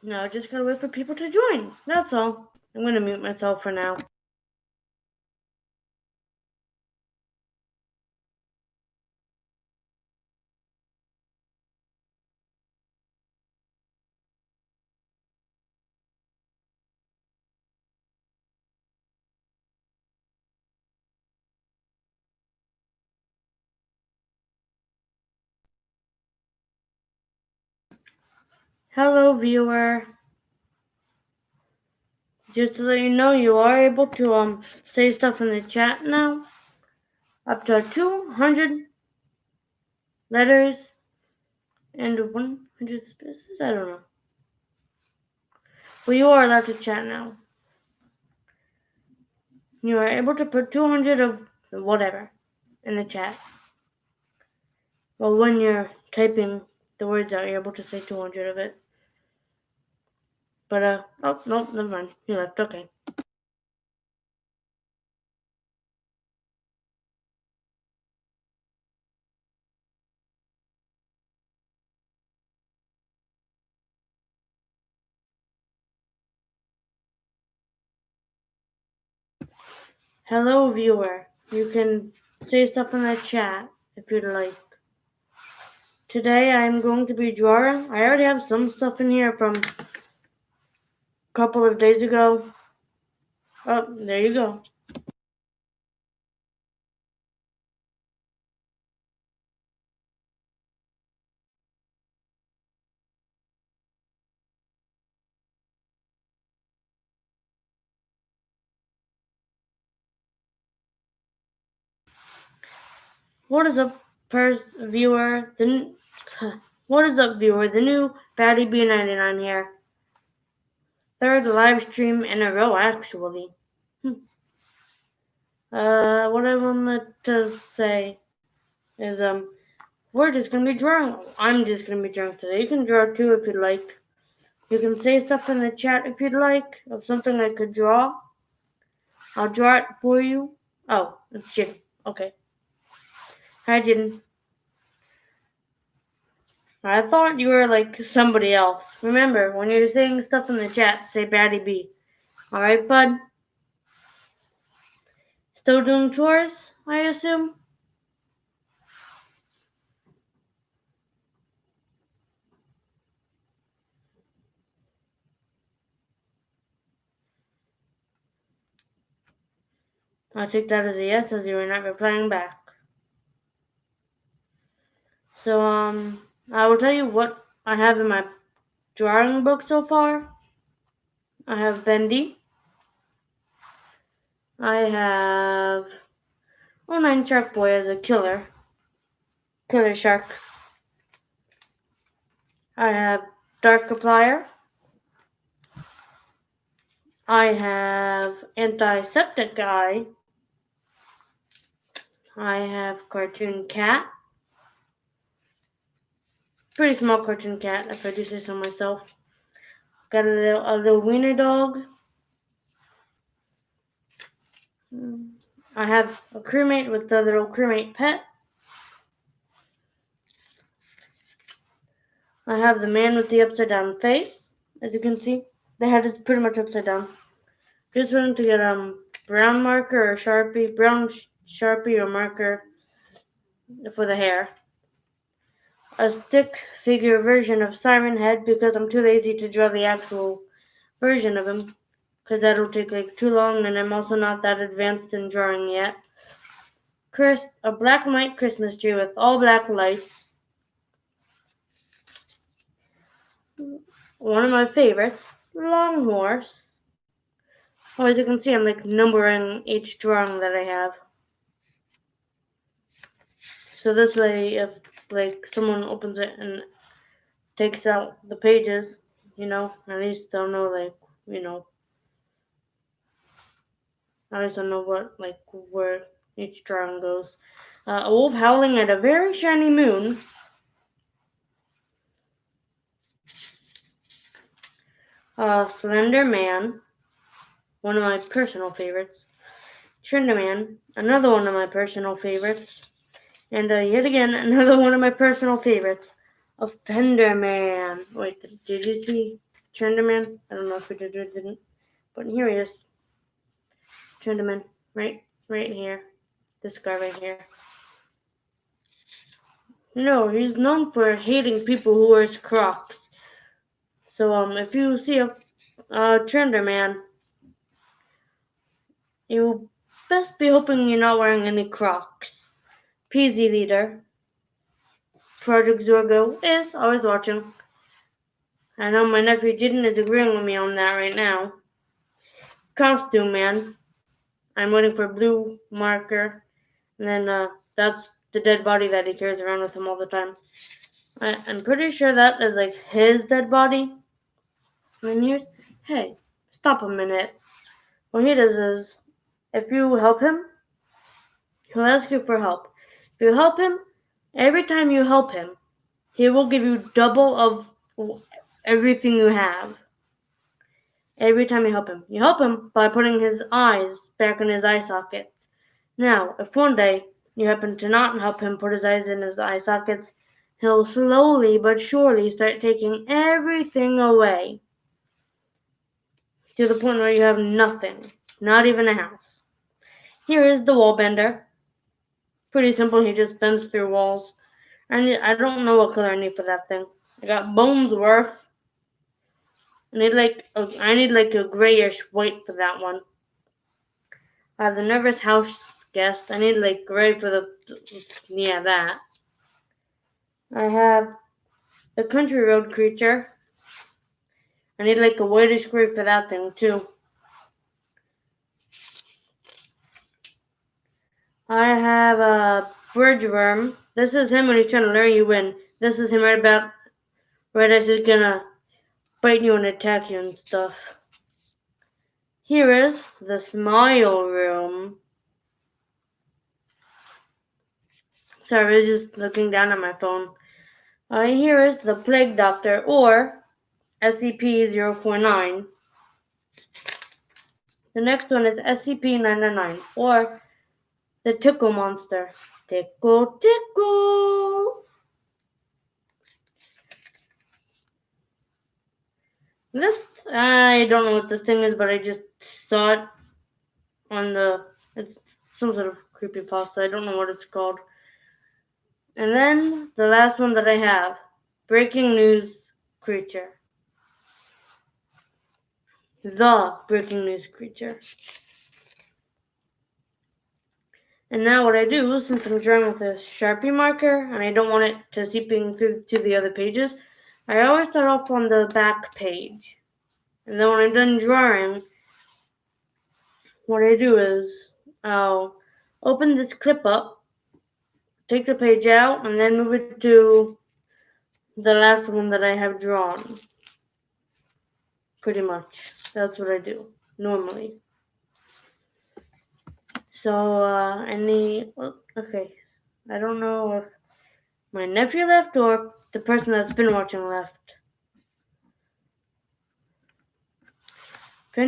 No, just gotta wait for people to join. That's all. I'm gonna mute myself for now. Hello, viewer. Just to let you know, you are able to say stuff in the chat now. Up to 200 letters and 100 spaces. I don't know. But you are allowed to chat now. You are able to put 200 of whatever in the chat. Well, when you're typing the words out, you're able to say 200 of it. But, oh, nope, never mind. You left, okay. Hello, viewer. You can say stuff in the chat if you'd like. Today I'm going to be drawing. I already have some stuff in here from a couple of days ago. Oh, there you go. What is up, viewer? What is up, viewer? The new Batty B99 here. Third live stream in a row, actually. What I wanted to say is, we're just gonna be drawing. I'm just gonna be drawing today. You can draw too if you'd like. You can say stuff in the chat if you'd like of something I could draw. I'll draw it for you. Oh, it's Jin. Okay. Hi, Jin. I thought you were like somebody else. Remember, when you're saying stuff in the chat, say Batty B. Alright, bud? Still doing chores, I assume? I'll take that as a yes, as you were not replying back. So, I will tell you what I have in my drawing book so far. I have Bendy. I have 09 Shark Boy as a killer shark. I have Darkiplier. I have Antiseptic Guy. I have Cartoon Cat. Pretty small cartoon cat, if I do say so myself. Got a little wiener dog. I have a crewmate with the little crewmate pet. I have the man with the upside down face. As you can see, the head is pretty much upside down. Just wanted to get brown marker or Sharpie, brown Sharpie or marker for the hair. A stick figure version of Siren Head because I'm too lazy to draw the actual version of him, because that'll take like too long, and I'm also not that advanced in drawing yet. A black and white Christmas tree with all black lights. One of my favorites, Long Horse. Oh, as you can see, I'm like numbering each drawing that I have. So this way, if like someone opens it and takes out the pages, at least they'll know at least I'll know what where each drawing goes. A wolf howling at a very shiny moon. Slender Man, one of my personal favorites. Trenderman, another one of my personal favorites. And yet again, another one of my personal favorites. A Fender Man. Wait, did you see? Trenderman. I don't know if we did or didn't, but here he is. Trenderman, right here. This guy right here. He's known for hating people who wears Crocs. So if you see a Trenderman, you best be hoping you're not wearing any Crocs. PZ Leader, Project Zorgo, is always watching. I know my nephew Jaden is agreeing with me on that right now. Costume Man, I'm waiting for Blue Marker, and then that's the dead body that he carries around with him all the time. I'm pretty sure that is like his dead body. And hey, stop a minute. What he does is, if you help him, he'll ask you for help. If you help him, every time you help him, he will give you double of everything you have. Every time you help him by putting his eyes back in his eye sockets. Now, if one day you happen to not help him put his eyes in his eye sockets, he'll slowly but surely start taking everything away. To the point where you have nothing, not even a house. Here is the wall bender. Pretty simple, he just bends through walls. I don't know what color I need for that thing. I got Bones Worth. I need like a grayish white for that one. I have the Nervous House Guest. I need like gray for that. I have the Country Road Creature. I need like a whitish gray for that thing too. I have a Bridge Worm. This is him when he's trying to lure you in. This is him right as he's gonna bite you and attack you and stuff. Here is the Smile Room. Sorry, I was just looking down at my phone. Here is the Plague Doctor, or SCP-049. The next one is SCP-999, or the Tickle Monster. Tickle, tickle! I don't know what this thing is, but I just saw it it's some sort of creepypasta. I don't know what it's called. And then the last one that I have, Breaking News Creature. The Breaking News Creature. And now what I do, since I'm drawing with a Sharpie marker, and I don't want it to seeping through to the other pages, I always start off on the back page. And then when I'm done drawing, what I do is I'll open this clip up, take the page out, and then move it to the last one that I have drawn. Pretty much. That's what I do, normally. So, okay. I don't know if my nephew left or the person that's been watching left. If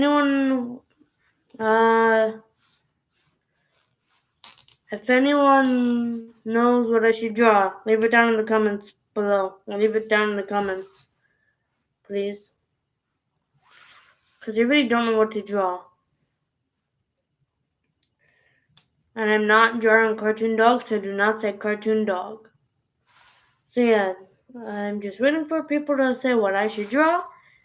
anyone knows what I should draw, leave it down in the comments below. Leave it down in the comments, please. Because I really don't know what to draw. And I'm not drawing cartoon dog, so do not say cartoon dog. So yeah, I'm just waiting for people to say what I should draw.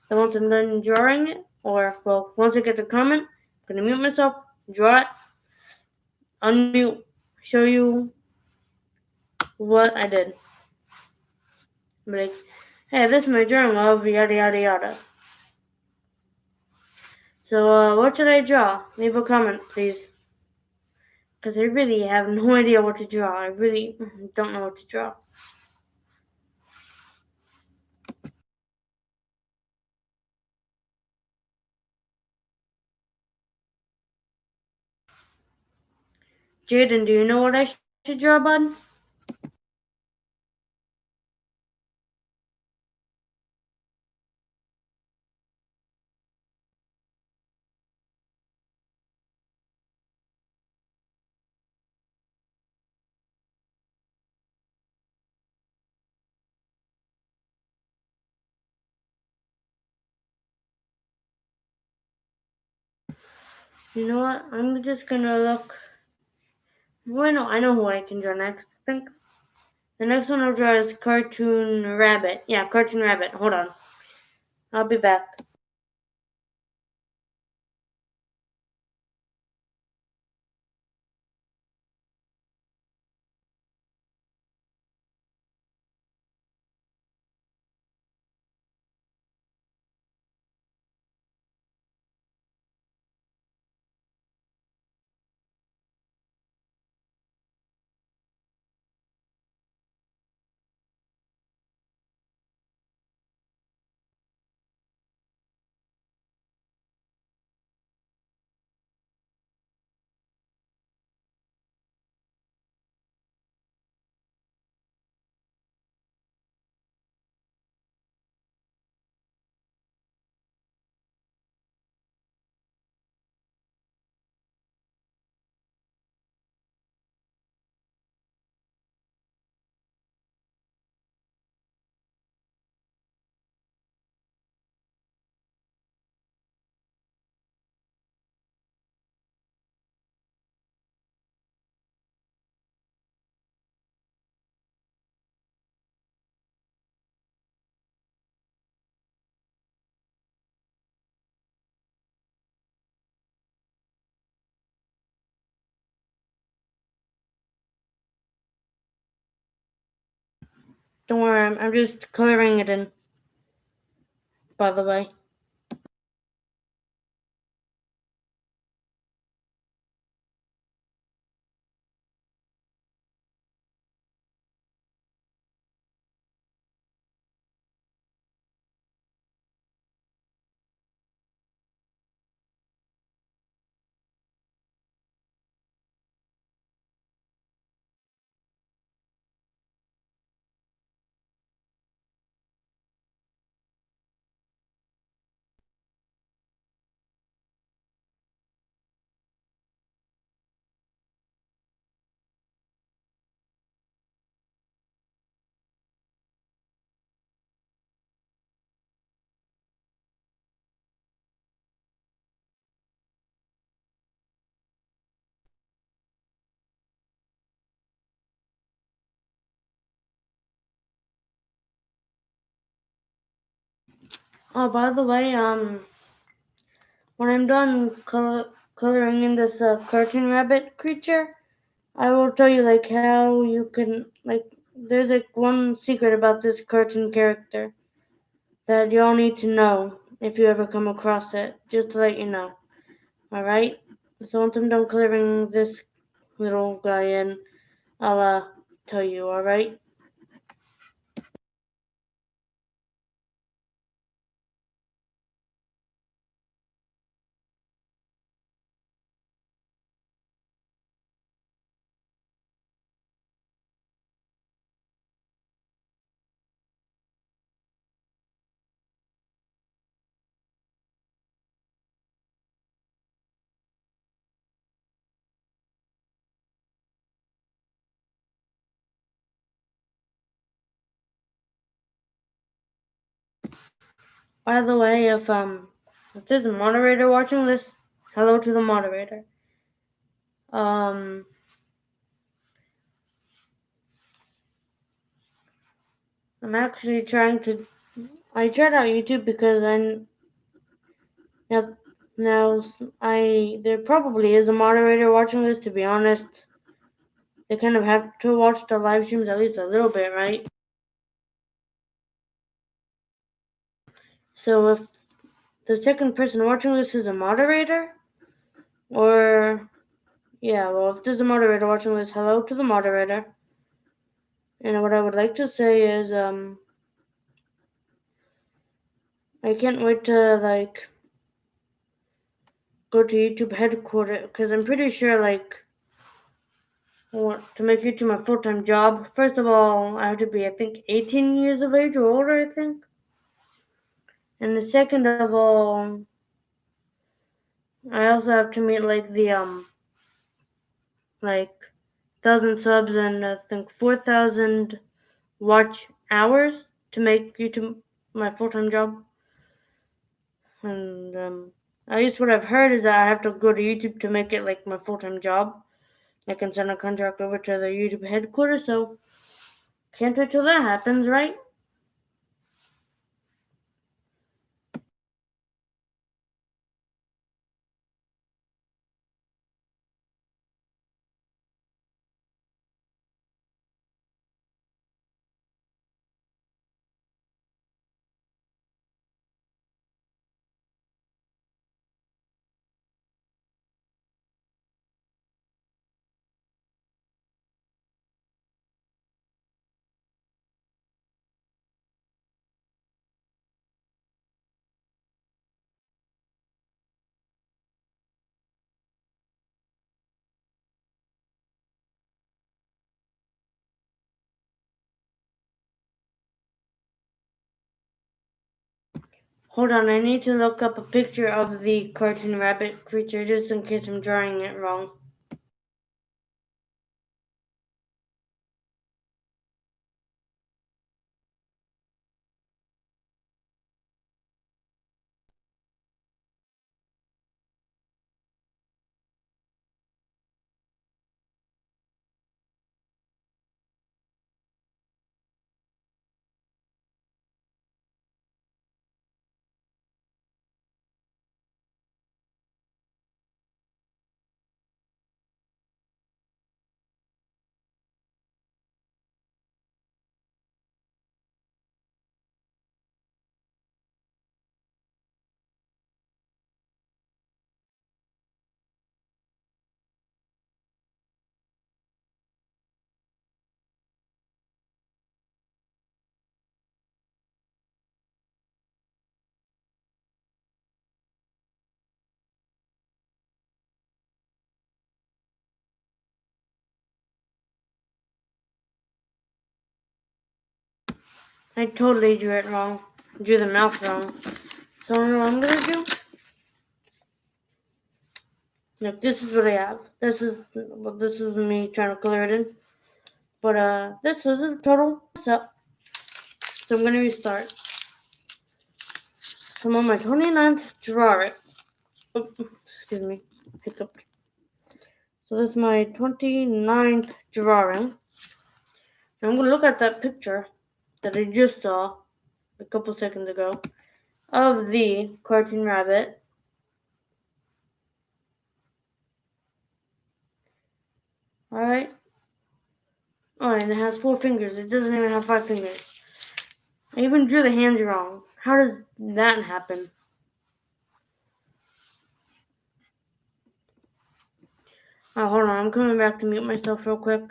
Then once I'm done drawing it, once I get the comment, I'm going to mute myself, draw it, unmute, show you what I did. I'm like, hey, this is my drawing of yada yada yada. So what should I draw? Leave a comment, please. Because I really have no idea what to draw. I really don't know what to draw. Jaden, do you know what I should draw, bud? You know what? I'm just gonna look. Well, no, I know who I can draw next. I think the next one I'll draw is Cartoon Rabbit. Yeah, Cartoon Rabbit. Hold on. I'll be back. Don't worry, I'm just coloring it in. By the way. Oh, by the way, when I'm done coloring in this cartoon rabbit creature, I will tell you like how you can like. There's like one secret about this cartoon character that you all need to know if you ever come across it. Just to let you know. All right. So once I'm done coloring this little guy in, I'll tell you. All right. By the way, if there's a moderator watching this, hello to the moderator. Um, I'm actually trying to. I tried out YouTube because now now I there probably is a moderator watching this. To be honest, they kind of have to watch the live streams at least a little bit, right? So if the second person watching this is a moderator, or yeah, well, if there's a moderator watching this, hello to the moderator. And what I would like to say is, I can't wait to like go to YouTube headquarters because I'm pretty sure like to make YouTube my full-time job. First of all, I have to be I think 18 years of age or older. I think, and the second of all, I also have to meet like the like 1,000 subs and I think 4,000 watch hours to make YouTube my full-time job. And At least what I've heard is that I have to go to YouTube to make it like my full-time job. I can send a contract over to the YouTube headquarters, so can't wait till that happens, right? Hold on, I need to look up a picture of the cartoon rabbit creature just in case I'm drawing it wrong. I totally drew it wrong. Drew the mouth wrong. So you know what I'm gonna do? Look, this is what I have. This is me trying to color it in. But this was a total mess up. So I'm gonna restart. So I'm on my 29th drawing. Oh, excuse me. Hiccup. So this is my 29th drawing. And I'm gonna look at that picture that I just saw a couple seconds ago of the cartoon rabbit. Alright. Oh, and it has 4 fingers. It doesn't even have 5 fingers. I even drew the hands wrong. How does that happen? Oh, hold on. I'm coming back to mute myself real quick.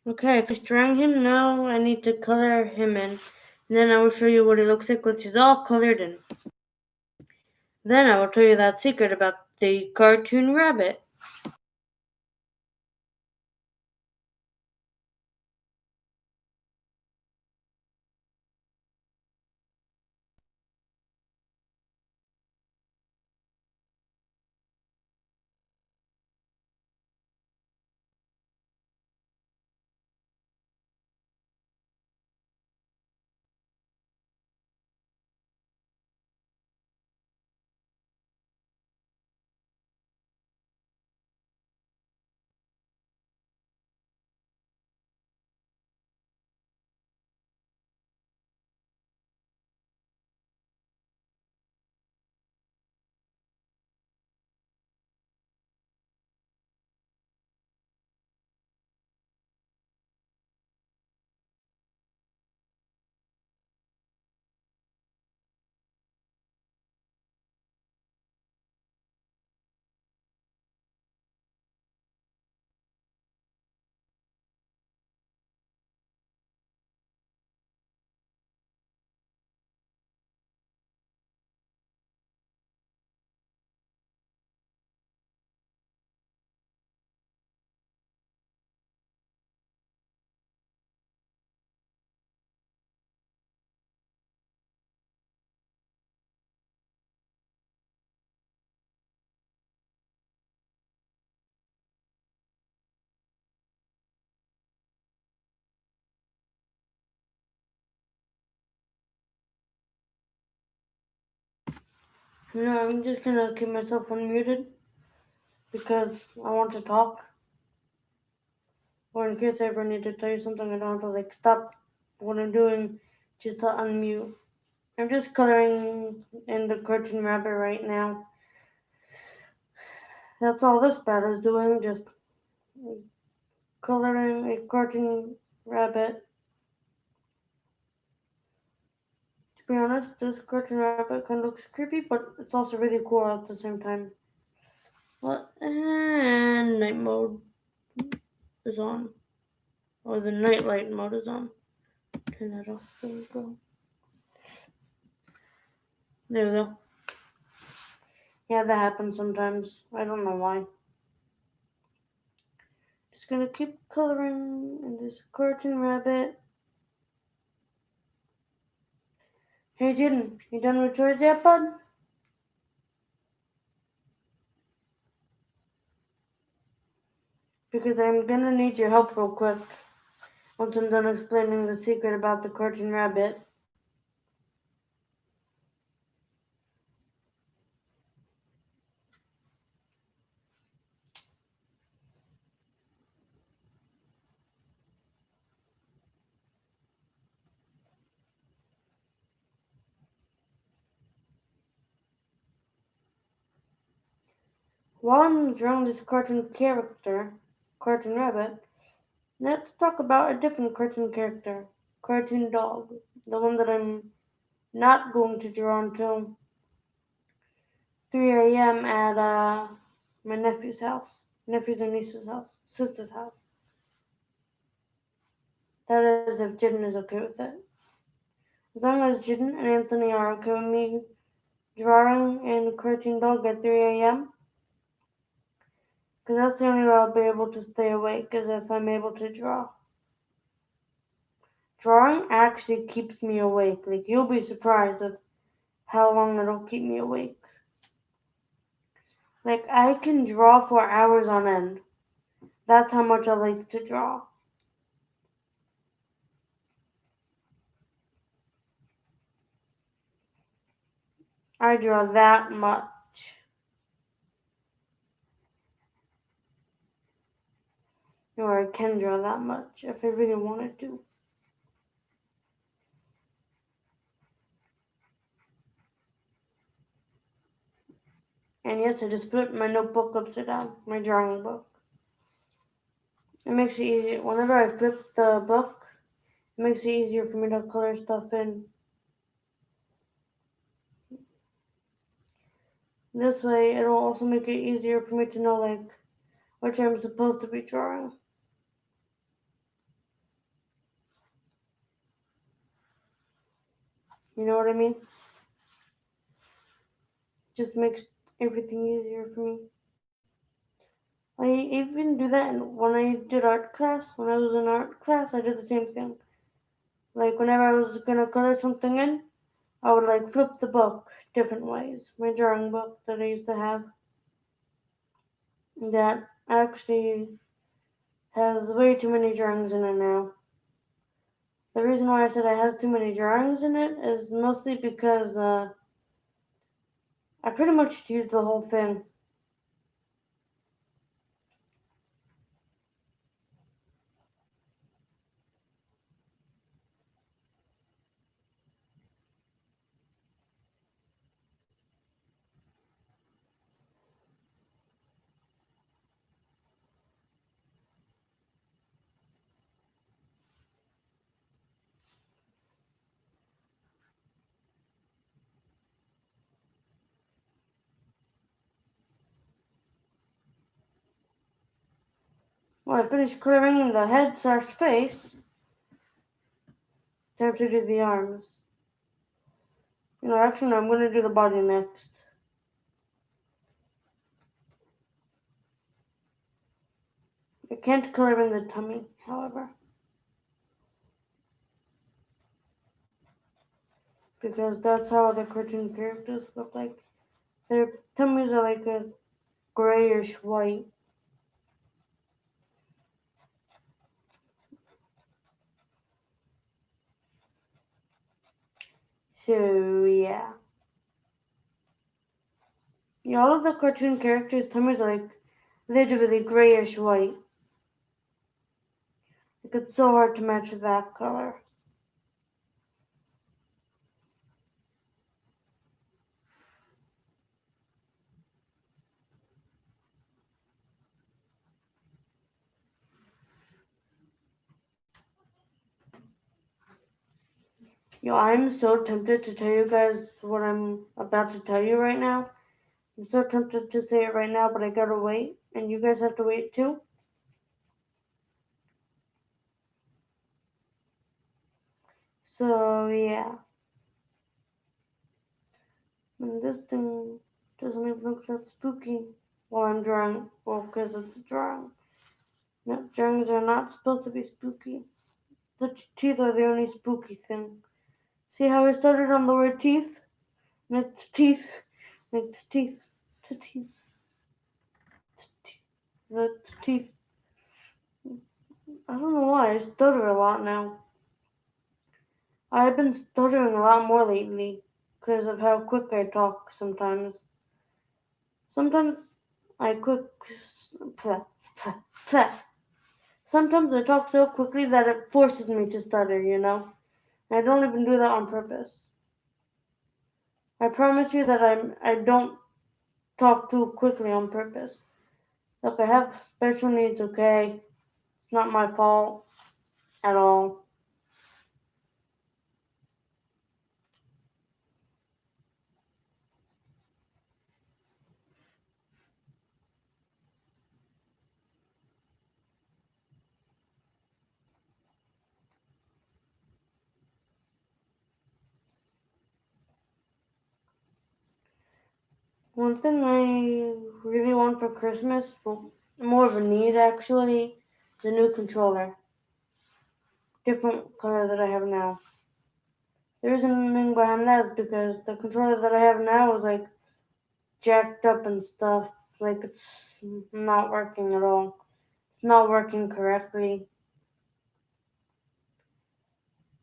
Okay, I finished drawing him. Now I need to color him in. And then I will show you what he looks like once he's all colored in. Then I will tell you that secret about the cartoon rabbit. No, I'm just gonna keep myself unmuted because I want to talk. Or in case I ever need to tell you something, I don't have to like stop what I'm doing just to unmute. I'm just coloring in the cartoon rabbit right now. That's all this bat is doing, just coloring a cartoon rabbit. To be honest, this cartoon rabbit kind of looks creepy, but it's also really cool at the same time. Well, and night mode is on. Or the nightlight mode is on. Turn that off. There we go. There we go. Yeah, that happens sometimes. I don't know why. Just gonna keep coloring in this cartoon rabbit. Hey, Jaden, you done with chores yet, bud? Because I'm gonna need your help real quick once I'm done explaining the secret about the cartoon rabbit. While I'm drawing this cartoon character, cartoon rabbit, let's talk about a different cartoon character, cartoon dog, the one that I'm not going to draw until 3 a.m. at my nephew's and niece's house, sister's house. That is, if Jiden is okay with it. As long as Jiden and Anthony are okay with me drawing in cartoon dog at 3 a.m., because that's the only way I'll be able to stay awake, is if I'm able to draw. Drawing actually keeps me awake. Like, you'll be surprised with how long it'll keep me awake. Like, I can draw for hours on end. That's how much I like to draw. I draw that much. Or I can draw that much if I really wanted to. And yes, I just flipped my notebook upside down, my drawing book. It makes it easier. Whenever I flip the book, it makes it easier for me to color stuff in. This way, it'll also make it easier for me to know, like, which I'm supposed to be drawing. You know what I mean? Just makes everything easier for me. I even do that when I did art class. When I was in art class, I did the same thing. Like whenever I was gonna color something in, I would like flip the book different ways. My drawing book that I used to have that actually has way too many drawings in it now. The reason why I said it has too many drawings in it is mostly because I pretty much used the whole thing. When I finished coloring the head/face, time to do the arms. Actually, no, I'm gonna do the body next. I can't color in the tummy, however, because that's how other cartoon characters look like. Their tummies are like a grayish white. So yeah. All of the cartoon characters' tummies are like literally grayish white. Like it's so hard to match that color. I'm so tempted to tell you guys what I'm about to tell you right now. I'm so tempted to say it right now, but I gotta wait, and you guys have to wait too. So yeah, and this thing doesn't even look that spooky while I'm drawing. Well, because it's a drawing. No, drawings are not supposed to be spooky. The teeth are the only spooky thing. See how I started on the word teeth? Next teeth, next teeth, to teeth, to teeth, the teeth. I don't know why I stutter a lot now. I've been stuttering a lot more lately because of how quick I talk sometimes. Sometimes I quick. Pleh, pleh, pleh. Sometimes I talk so quickly that it forces me to stutter. I don't even do that on purpose. I promise you that I don't talk too quickly on purpose. Look, I have special needs, okay? It's not my fault at all. One thing I really want for Christmas, well, more of a need actually, is a new controller. Different color that I have now. The reasoning behind that is because the controller that I have now is like jacked up and stuff. Like it's not working at all. It's not working correctly.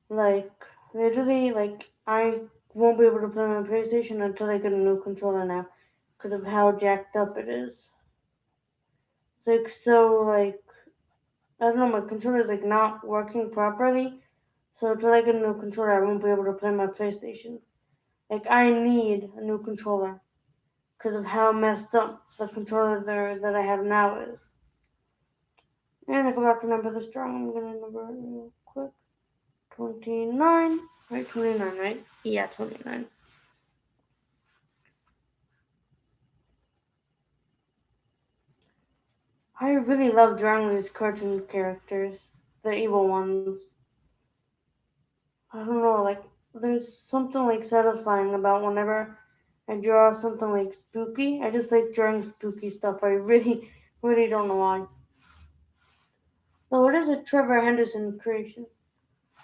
Like literally, like I won't be able to play my PlayStation until I get a new controller now, because of how jacked up it is. It's like so like I don't know, my controller is like not working properly. So until I get a new controller, I won't be able to play my PlayStation. Like I need a new controller because of how messed up the controller there that I have now is. And I forgot to number this drawing. I'm gonna number it real quick. 29. Right, 29, right? Yeah, 29. I really love drawing these cartoon characters. The evil ones. I don't know, like there's something like satisfying about whenever I draw something like spooky. I just like drawing spooky stuff. I really, really don't know why. Though it is a Trevor Henderson creation.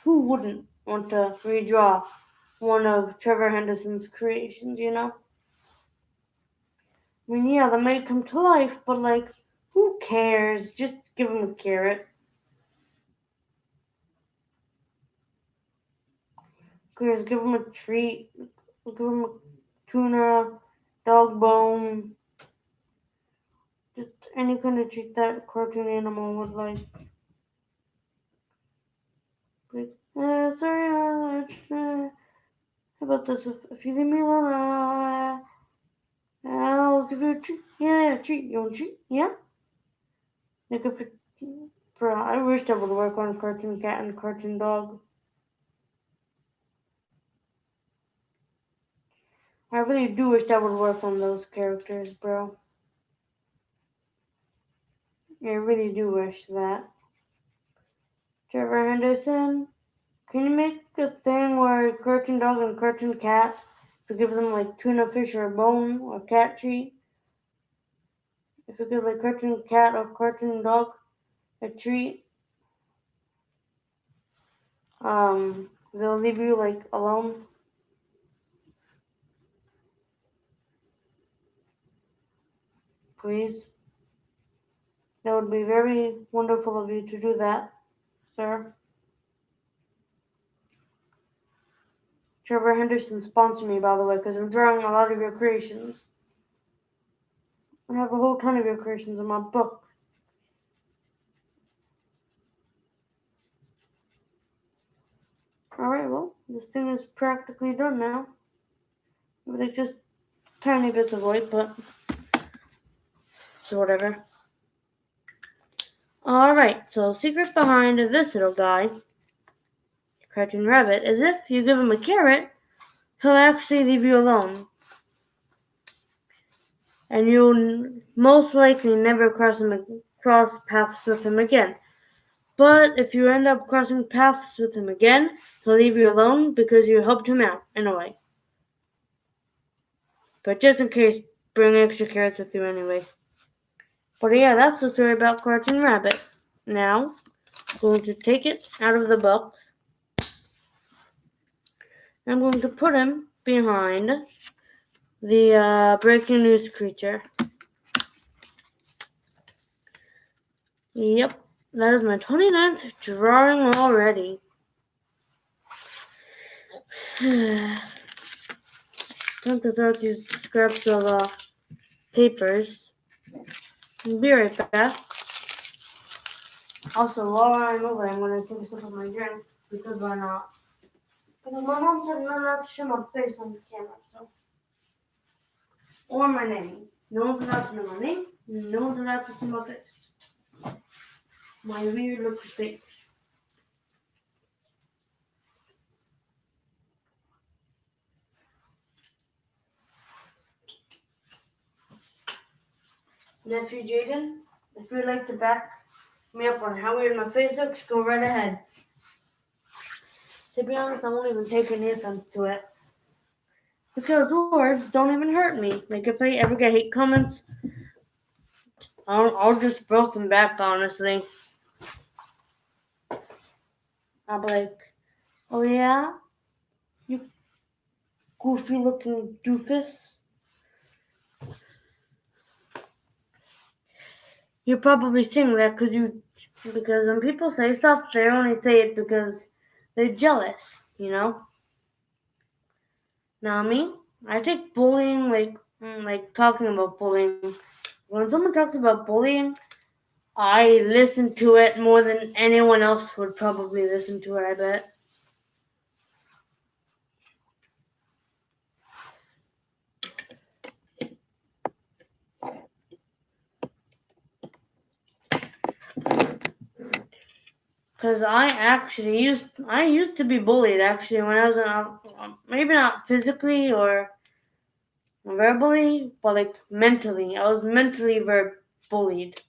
Who wouldn't want to redraw one of Trevor Henderson's creations, you know? I mean, yeah, they might come to life, but like, who cares? Just give him a carrot. Just give him a treat. Give him a tuna, dog bone, just any kind of treat that cartoon animal would like. Like, sorry, how about this? If you leave me alone, I'll give you a treat. Yeah, a treat. You want a treat? Yeah? Like if it, bro, I wish I would work on Cartoon Cat and Cartoon Dog. I really do wish I would work on those characters, bro. I really do wish that. Trevor Henderson, can you make a thing where Cartoon Dog and Cartoon Cat, if you give them like tuna fish or a bone or cat treat, if you give like Cartoon Cat or Cartoon Dog a treat, they'll leave you like alone. Please. That would be very wonderful of you to do that, sir. Trevor Henderson sponsored me, by the way, because I'm drawing a lot of your creations. I have a whole ton of your creations in my book. Alright, well, this thing is practically done now. With like just tiny bits of white, but so whatever. Alright, so secret behind this little guy, Cartoon Rabbit, is if you give him a carrot, he'll actually leave you alone. And you'll most likely never cross paths with him again. But if you end up crossing paths with him again, he'll leave you alone because you helped him out, in a way. But just in case, bring extra carrots with you anyway. But yeah, that's the story about Cartoon Rabbit. Now, I'm going to take it out of the book. I'm going to put him behind the breaking news creature. Yep, that is my 29th drawing already. Time to throw out these scraps of papers. I'll be right back. Also, while I'm over, I'm going to take a sip of my drink because why not? Because my mom said not to show my face on the camera, so. Or my name. No one's allowed to know my name. No one's allowed to see my face. My weird looking face. Nephew Jaden, if you'd like to back me up on how weird my face looks, go right ahead. To be honest, I won't even take any offense to it. Because words don't even hurt me. Like, if I ever get hate comments, I'll just roast them back, honestly. I'll be like, oh yeah? You goofy looking doofus? You're probably saying that because when people say stuff, they only say it because they're jealous, you know? Now me, I take bullying like talking about bullying. When someone talks about bullying, I listen to it more than anyone else would probably listen to it, I bet. Because I used to be bullied actually when I was maybe not physically or verbally, but like mentally. I was mentally bullied.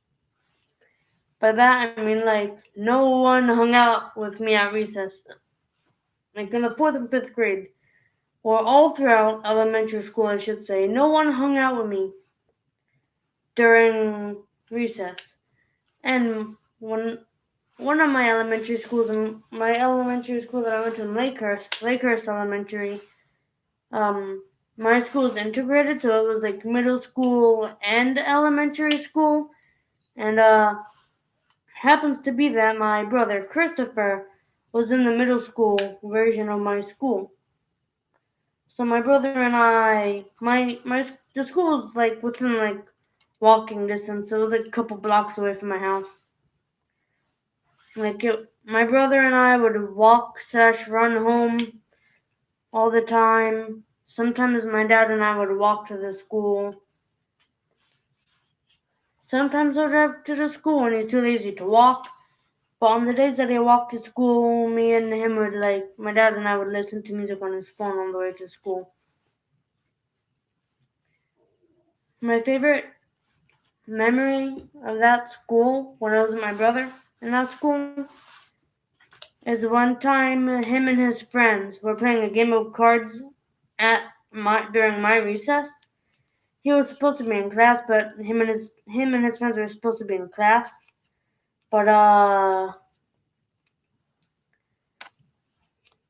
By that I mean like no one hung out with me at recess. like in the 4th and 5th grade, or all throughout elementary school, I should say, no one hung out with me during recess. And one of my elementary schools, my elementary school that I went to in Lakehurst Elementary, my school is integrated, so it was like middle school and elementary school, and happens to be that my brother Christopher was in the middle school version of my school. So my brother and I, the school was like within like walking distance. So it was like a couple blocks away from my house. My brother and I would walk/run home all the time. Sometimes my dad and I would walk to the school. Sometimes I'd drive to the school when he's too lazy to walk. But on the days that he walked to school, me and him would my dad and I would listen to music on his phone on the way to school. My favorite memory of that school when I was with my brother in that school is one time him and his friends were playing a game of cards during my recess. He was supposed to be in class, but him and his friends were supposed to be in class. But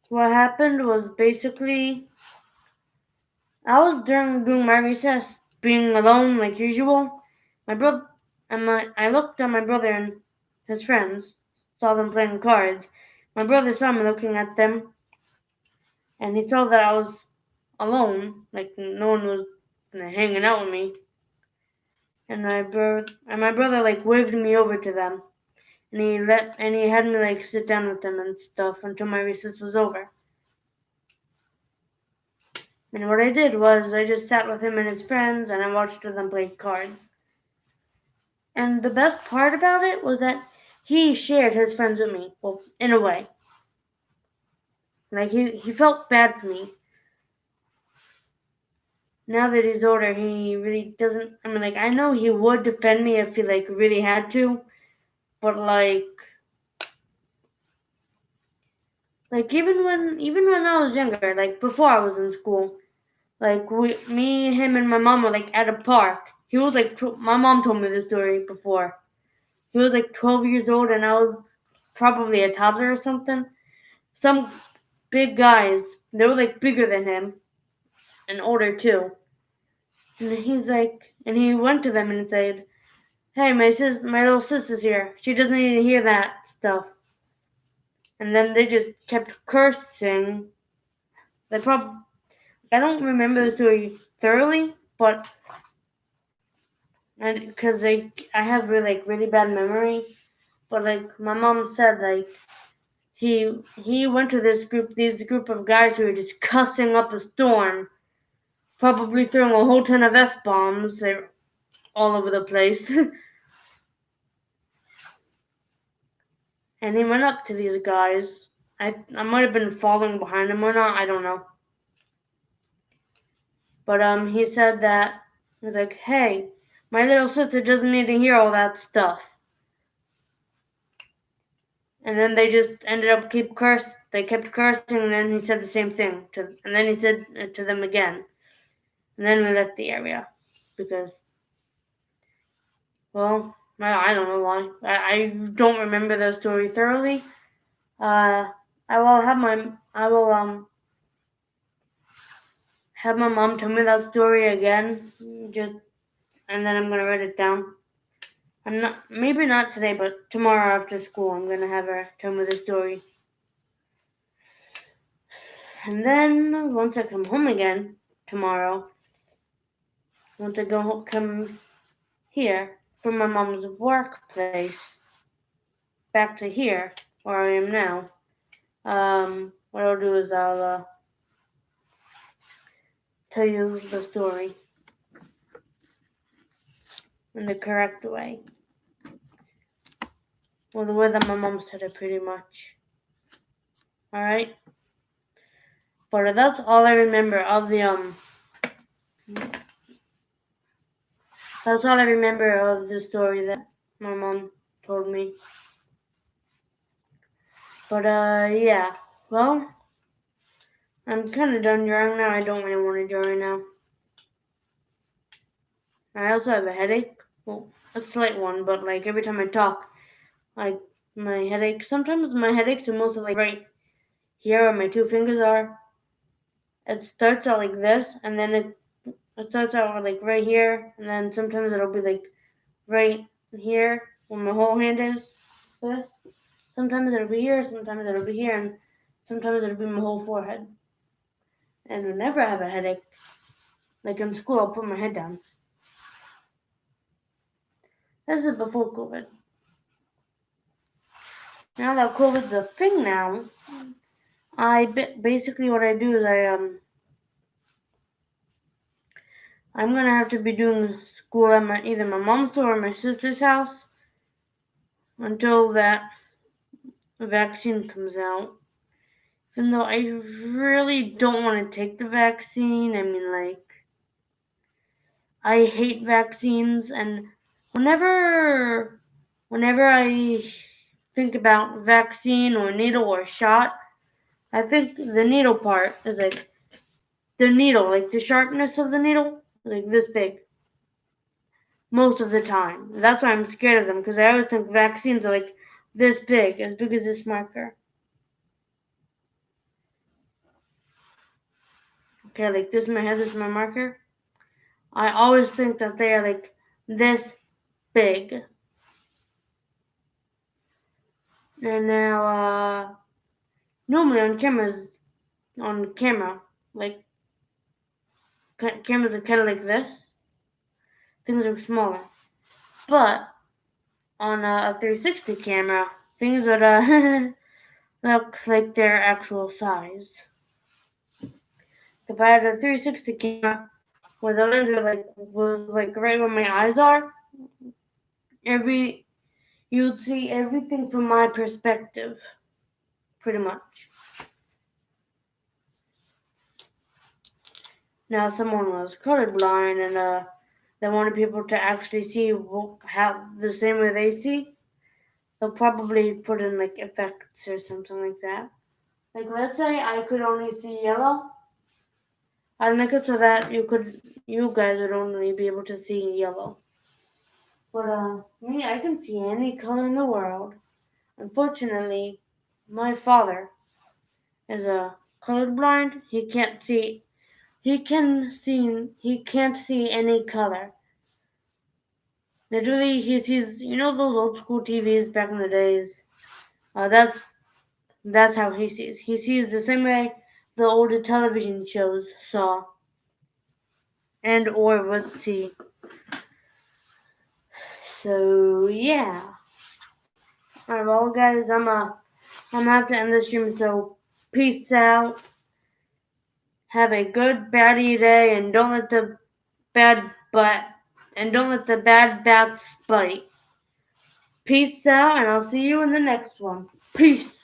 what happened was basically I was doing my recess being alone like usual. My brother I looked at my brother and his friends, saw them playing cards. My brother saw me looking at them, and he saw that I was alone, like no one was hanging out with me. And my brother like waved me over to them, and he had me like sit down with them and stuff until my recess was over. And what I did was I just sat with him and his friends, and I watched them play cards. And the best part about it was that he shared his friends with me. Well, in a way. Like he felt bad for me. Now that he's older, he really doesn't. I mean, like I know he would defend me if he like really had to, but like even when I was younger, like before I was in school, like me, him, and my mom were like at a park. He was like my mom told me this story before. He was like 12 years old, and I was probably a toddler or something. Some big guys, they were like bigger than him and older too. And he went to them and said, "Hey, my little sister's here. She doesn't need to hear that stuff." And then they just kept cursing. They I don't remember the story thoroughly, but because I have really bad memory. But like my mom said, like he went to these group of guys who were just cussing up a storm, probably throwing a whole ton of F-bombs all over the place. And he went up to these guys. I might have been following behind him or not, I don't know. But he said that he was like, "Hey, my little sister doesn't need to hear all that stuff." And then they just ended up they kept cursing, and then he said the same thing and then he said it to them again. And then we left the area because, well, I don't know why. I don't remember the story thoroughly. I will have my mom tell me that story again, and then I'm gonna write it down. Maybe not today, but tomorrow after school, I'm gonna have her tell me the story. And then once I come home again tomorrow, once I come here from my mom's workplace back to here where I am now, what I'll do is I'll tell you the story in the correct way. Well, the way that my mom said it, pretty much. Alright? But that's all I remember of the, that's all I remember of the story that my mom told me. But, yeah. Well, I'm kind of done drawing now. I don't really want to draw right now. I also have a headache. Well, a slight one, but like every time I talk, like my headache. Sometimes my headaches are mostly like right here where my two fingers are. It starts out like this, and then it starts out like right here, and then sometimes it'll be like right here where my whole hand is. This. Sometimes it'll be here, sometimes it'll be here, and sometimes it'll be my whole forehead. And whenever I have a headache, like in school, I'll put my head down. This is before COVID. Now that COVID's a thing now, basically what I do is I'm gonna have to be doing school at either my mom's or my sister's house until that vaccine comes out. Even though I really don't want to take the vaccine. I mean, like, I hate vaccines, and whenever I think about vaccine or needle or shot, I think the needle part is like the needle, like the sharpness of the needle, like this big. Most of the time. That's why I'm scared of them, because I always think vaccines are like this big as this marker. Okay, like this my head is my marker. I always think that they are like this big. And now, normally on camera, like cameras are kind of like this. Things are smaller. But on a 360 camera, things would look like their actual size. If I had a 360 camera where the lens was like right where my eyes are, you'd see everything from my perspective, pretty much. Now, if someone was colorblind and they wanted people to actually see how the same way they see, they'll probably put in like effects or something like that. Like, let's say I could only see yellow. I'd make it so that you guys would only be able to see yellow. But me, I can see any color in the world. Unfortunately, my father is colorblind. He can't see. He can't see any color. Literally, he sees. You know those old school TVs back in the days. That's how he sees. He sees the same way the older television shows saw, and or would see. So yeah. Alright, well guys, I'm gonna have to end this stream. So peace out. Have a good baddie day, and don't let the bad bats bite. Peace out, and I'll see you in the next one. Peace.